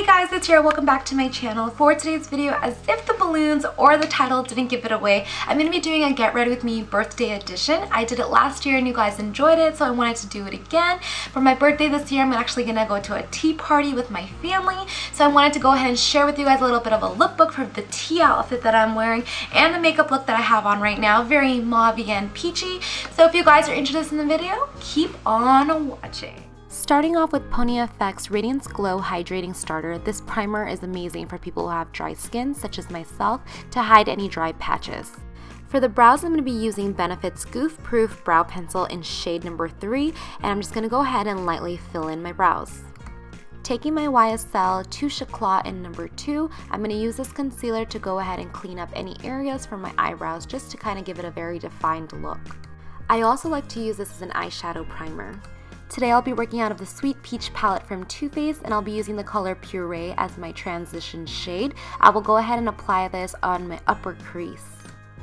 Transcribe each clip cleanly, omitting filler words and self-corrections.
Hey guys, it's Arielle. Welcome back to my channel. For today's video, as if the balloons or the title didn't give it away, I'm going to be doing a Get Ready With Me birthday edition. I did it last year and you guys enjoyed it, so I wanted to do it again. For my birthday this year, I'm actually going to go to a tea party with my family, so I wanted to go ahead and share with you guys a little bit of a lookbook for the tea outfit that I'm wearing and the makeup look that I have on right now. Very mauve-y and peachy. So if you guys are interested in the video, keep on watching. Starting off with Pony FX Radiance Glow Hydrating Starter, this primer is amazing for people who have dry skin, such as myself, to hide any dry patches. For the brows, I'm going to be using Benefit's Goof Proof Brow Pencil in shade number 3, and I'm just going to go ahead and lightly fill in my brows. Taking my YSL Touche Éclat in number 2, I'm going to use this concealer to go ahead and clean up any areas from my eyebrows just to kind of give it a very defined look. I also like to use this as an eyeshadow primer. Today I'll be working out of the Sweet Peach palette from Too Faced, and I'll be using the color Puree as my transition shade. I will go ahead and apply this on my upper crease.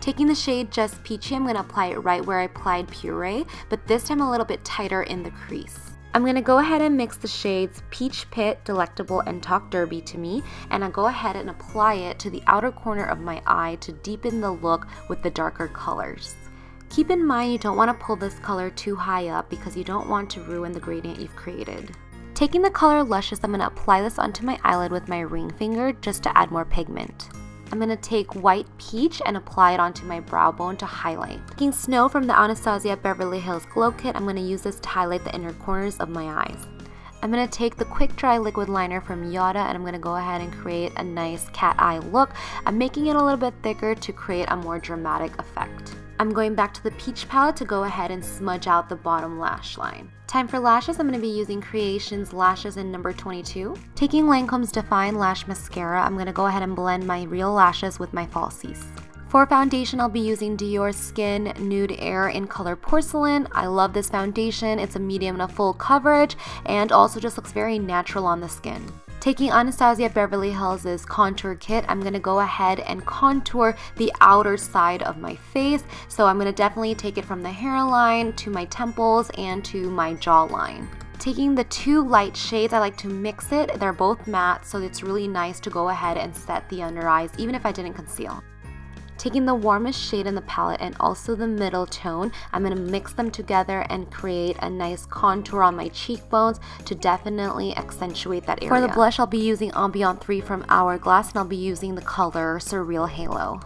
Taking the shade Just Peachy, I'm going to apply it right where I applied Puree, but this time a little bit tighter in the crease. I'm going to go ahead and mix the shades Peach Pit, Delectable, and Talk Derby to me, and I'll go ahead and apply it to the outer corner of my eye to deepen the look with the darker colors. Keep in mind you don't want to pull this color too high up because you don't want to ruin the gradient you've created. Taking the color Luscious, I'm going to apply this onto my eyelid with my ring finger just to add more pigment. I'm going to take White Peach and apply it onto my brow bone to highlight. Taking Snow from the Anastasia Beverly Hills Glow Kit, I'm going to use this to highlight the inner corners of my eyes. I'm going to take the Quick Dry Liquid Liner from Yada, and I'm going to go ahead and create a nice cat eye look. I'm making it a little bit thicker to create a more dramatic effect. I'm going back to the Peach palette to go ahead and smudge out the bottom lash line. Time for lashes, I'm going to be using Creations Lashes in number 22. Taking Lancome's Define Lash Mascara, I'm going to go ahead and blend my real lashes with my falsies. For foundation, I'll be using Dior Skin Nude Air in color Porcelain. I love this foundation. It's a medium to full coverage and also just looks very natural on the skin. Taking Anastasia Beverly Hills' Contour Kit, I'm going to go ahead and contour the outer side of my face. So I'm going to definitely take it from the hairline to my temples and to my jawline. Taking the two light shades, I like to mix it. They're both matte, so it's really nice to go ahead and set the under eyes, even if I didn't conceal. Taking the warmest shade in the palette and also the middle tone, I'm going to mix them together and create a nice contour on my cheekbones to definitely accentuate that area. For the blush, I'll be using Ambient 3 from Hourglass, and I'll be using the color Surreal Halo.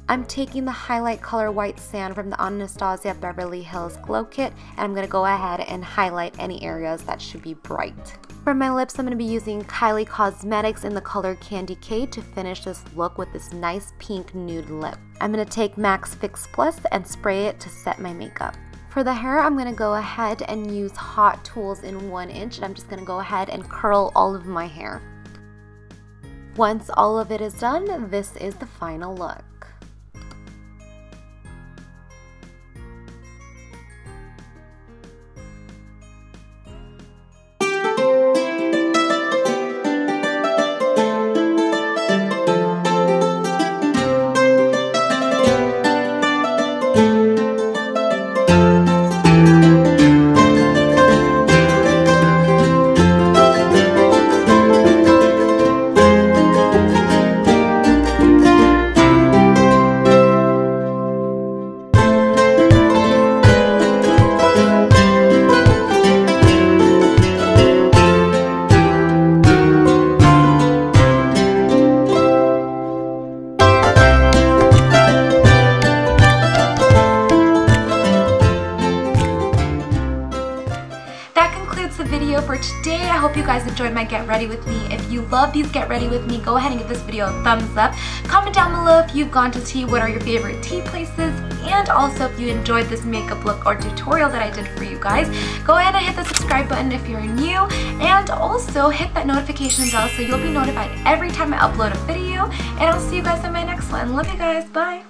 I'm taking the highlight color White Sand from the Anastasia Beverly Hills Glow Kit, and I'm going to go ahead and highlight any areas that should be bright. For my lips, I'm going to be using Kylie Cosmetics in the color Candy Cane to finish this look with this nice pink nude lip. I'm going to take MAC's Fix Plus and spray it to set my makeup. For the hair, I'm going to go ahead and use Hot Tools in 1 inch, and I'm just going to go ahead and curl all of my hair. Once all of it is done, this is the final look. The video for today. I hope you guys enjoyed my Get Ready With Me. If you love these Get Ready With Me, go ahead and give this video a thumbs up. Comment down below if you've gone to tea, what are your favorite tea places, and also if you enjoyed this makeup look or tutorial that I did for you guys. Go ahead and hit the subscribe button if you're new, and also hit that notification bell so you'll be notified every time I upload a video, and I'll see you guys in my next one. Love you guys. Bye.